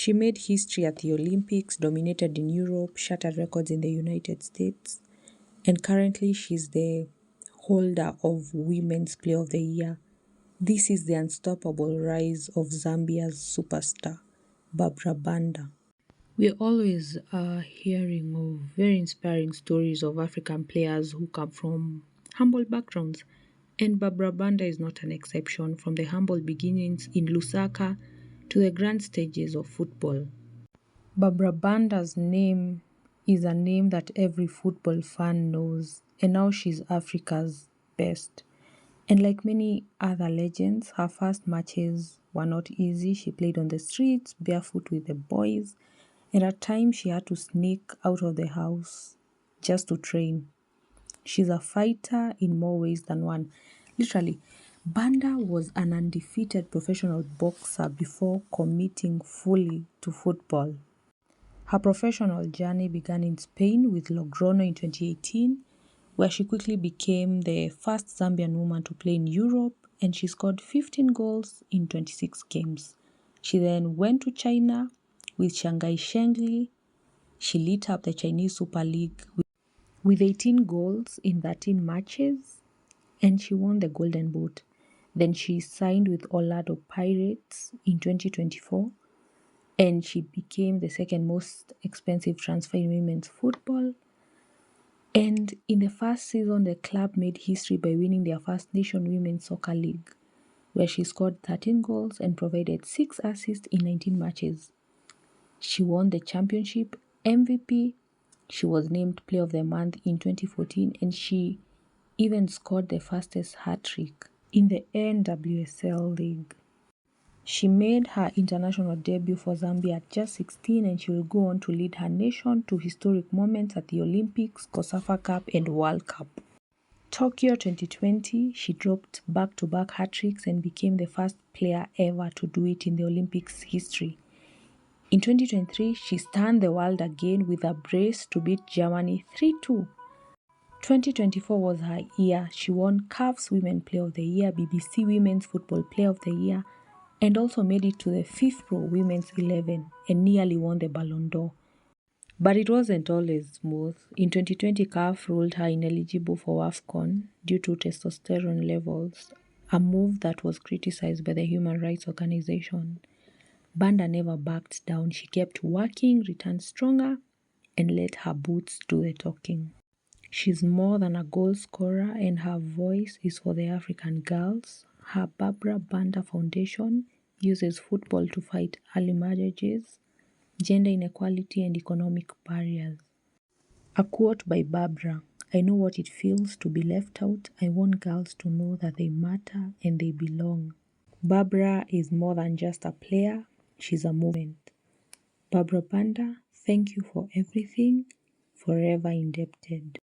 She made history at the Olympics, dominated in Europe, shattered records in the United States, and currently she's the holder of Women's Player of the Year. This is the unstoppable rise of Zambia's superstar, Barbra Banda. We're always hearing of very inspiring stories of African players who come from humble backgrounds, and Barbra Banda is not an exception. From the humble beginnings in Lusaka to the grand stages of football, Barbra Banda's name is a name that every football fan knows, and now she's Africa's best. And like many other legends, her first matches were not easy. She played on the streets, barefoot with the boys, and at times she had to sneak out of the house just to train. She's a fighter in more ways than one. Literally, Banda was an undefeated professional boxer before committing fully to football. Her professional journey began in Spain with Logroño in 2018, where she quickly became the first Zambian woman to play in Europe, and she scored 15 goals in 26 games. She then went to China with Shanghai Shengli. She lit up the Chinese Super League with 18 goals in 13 matches, and she won the Golden Boot. Then she signed with Orlando Pirates in 2024, and she became the second most expensive transfer in women's football. And in the first season, the club made history by winning their first Nation Women's Soccer League, where she scored 13 goals and provided 6 assists in 19 matches. She won the championship MVP. She was named Player of the Month in 2014, and she even scored the fastest hat-trick in the NWSL League. She made her international debut for Zambia at just 16, and she will go on to lead her nation to historic moments at the Olympics, COSAFA Cup, and World Cup. Tokyo 2020, she dropped back-to-back hat-tricks and became the first player ever to do it in the Olympics history. In 2023, she stunned the world again with a brace to beat Germany 3-2. 2024 was her year. She won CAF's Women Player of the Year, BBC Women's Football Player of the Year, and also made it to the FIFPro Women's 11 and nearly won the Ballon d'Or. But it wasn't always smooth. In 2020, CAF ruled her ineligible for AFCON due to testosterone levels, a move that was criticized by the human rights organization. Banda never backed down. She kept working, returned stronger, and let her boots do the talking. She's more than a goal scorer, and her voice is for the African girls. Her Barbra Banda Foundation uses football to fight early marriages, gender inequality, and economic barriers. A quote by Barbra: "I know what it feels to be left out. I want girls to know that they matter and they belong." Barbra is more than just a player, she's a movement. Barbra Banda, thank you for everything, forever indebted.